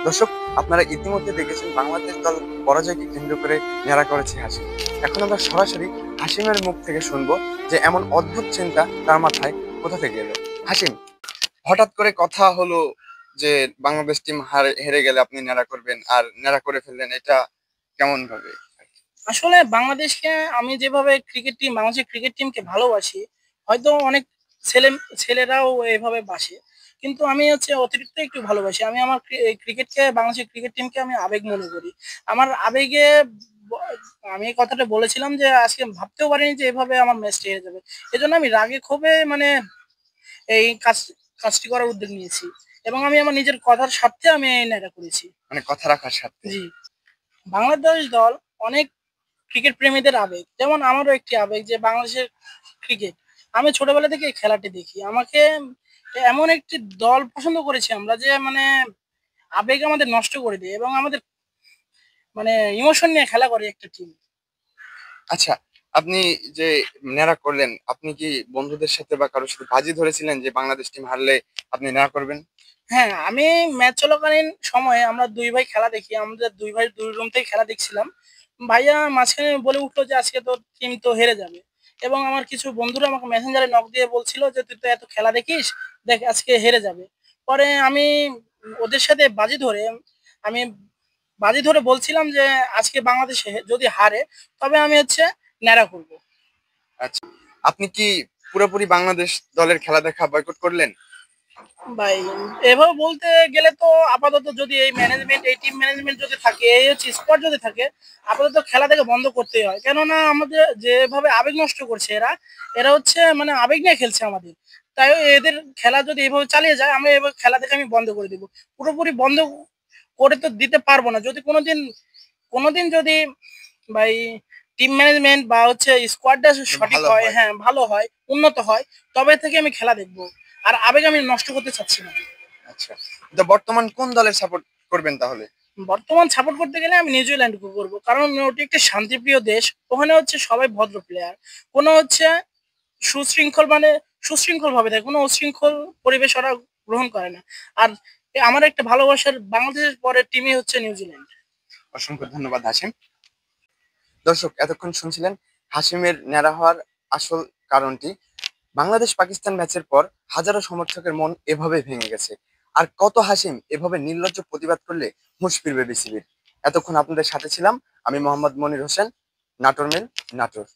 দর্শক, আপনারা ইতিমধ্যে দেখেছেন বাংলাদেশ দল পরাজয়কে কেন্দ্র করে ন্যাড়া করেছে হাসিম। এখন আমরা সরাসরি হাসিমের মুখ থেকে শুনবো যে এমন অদ্ভুত চিন্তা তার মাথায় কোথা থেকে এলো। হাসিম, হঠাৎ করে কথা হলো যে বাংলাদেশ টিম হেরে গেলে আপনি ন্যাড়া করবেন, আর ন্যাড়া করে ফেললেন, এটা কেমন ভাবে? আসলে বাংলাদেশকে আমি যেভাবে বাংলাদেশের ক্রিকেট টিমকে ভালোবাসি, হয়তো অনেক ছেলে ছেলেরাও এভাবে বাসে। কিন্তু আমি হচ্ছে অতিরিক্ত একটু ভালোবাসি। আমি আমার বাংলাদেশের ক্রিকেট টিমকে আমি আবেগ মনে করি। আমার আবেগে ব আমি এই কথাটা বলেছিলাম যে আজকে ভাবতেও পারিনি যে এভাবে আমার ম্যাচটা হেরে যাবে। এজন্য আমি রাগে ক্ষোভে মানে এই কাজটি করার উদ্যোগ নিয়েছি। এবং আমি আমার নিজের কথার স্বার্থে আমি এটা করেছি। মানে কথা রাখার সাথে। জি। বাংলাদেশ দল অনেক ক্রিকেট প্রেমীদের আবেগ। যেমন আমারও একটি আবেগ যে বাংলাদেশের ক্রিকেট। আমি ছোটবেলা থেকে এই খেলাটি দেখি। আমাকে এমন একটি দল পছন্দ করেছি আমরা যে মানে আবেগ আমাদের নষ্ট করে দেয় এবং আমাদের মানে ইমোশন নিয়ে খেলা করে একটা টিম। আচ্ছা, আপনি যে ন্যাড়া করলেন, আপনি কি বন্ধুদের সাথে বা কারোর সাথে বাজি ধরেছিলেন যে বাংলাদেশ টিম হারলে আপনি ন্যাড়া করবেন? হ্যাঁ, আমি ম্যাচ চলাকালীন সময়ে আমরা ২ ভাই খেলা দেখি। আমাদের ২ ভাই ২ রুম থেকে খেলা দেখছিলাম। ভাইয়া মাঝখানে বলে উঠলো যে, "আজকে তোর টিম তো হেরে যাবে।" এবং আমার কিছু বন্ধুরা আমাকে মেসেঞ্জারে নক দিয়ে বলছিল যে, "তুই তো এত খেলা দেখিস, দেখ আজকে হেরে যাবে।" পরে আমি ওদের সাথে আমি বাজি ধরে বলছিলাম যে, "আজকে বাংলাদেশ যদি হারে, তবে আমি হচ্ছে ন্যাড়া করব।" আচ্ছা, আপনি কি পুরোপুরি বাংলাদেশ দলের খেলা দেখা বয়কট করলেন? ভাই এভাবে বলতে গেলে তো আপাতত যদি এই টিম ম্যানেজমেন্ট যদি থাকে, এই হচ্ছে স্কোয়াড যদি থাকে, আপাতত খেলা থেকে বন্ধ করতেই হয়। কেননা আমাদের যেভাবে আবেগ নষ্ট করছে এরা হচ্ছে মানে আবেগ নিয়ে খেলছে আমাদের। তাই এদের খেলা যদি এভাবে চালিয়ে যায়, এভাবে খেলা থেকে আমি বন্ধ করে দিব। পুরোপুরি বন্ধ করে তো দিতে পারবো না। যদি কোনোদিন যদি ভাই টিম ম্যানেজমেন্ট বা হচ্ছে স্কোয়াডটা সঠিক ভালো হয়, হয়। হ্যাঁ, ভালো হয়, উন্নত হয়, তবে থেকে আমি খেলা দেখব। আর আবেগ আমি নষ্ট করতে চাচ্ছি না। আচ্ছা। তো বর্তমান কোন দলের সাপোর্ট করবেন তাহলে? বর্তমান সাপোর্ট করতে গেলে আমি নিউজিল্যান্ডকে করব। কারণ ওটি একটি শান্তিপ্রিয় দেশ। ওখানে হচ্ছে সবাই ভদ্র প্লেয়ার। কোনো হচ্ছে সুশৃঙ্খল মানে সুশৃঙ্খলভাবে থাকে। কোনো উচ্ছৃঙ্খল পরিবেশ ওরা গ্রহণ করে না। আর আমার একটা ভালোবাসার বাংলাদেশের পরের টিমই হচ্ছে নিউজিল্যান্ড। অসংখ্য ধন্যবাদ হাসিম। দর্শক, এতক্ষণ শুনছিলেন হাসিমের ন্যাড়া হওয়ার আসল কারণটি। বাংলাদেশ পাকিস্তান ম্যাচের পর হাজারো সমর্থকের মন এভাবে ভেঙে গেছে। আর কত হাসিম এভাবে নির্লজ্জ প্রতিবাদ করলে হুঁশ ফিরবে বিসিবির। এতক্ষণ আপনাদের সাথে ছিলাম আমি মোহাম্মদ মনির হোসেন, নাটোর মেল, নাটোর।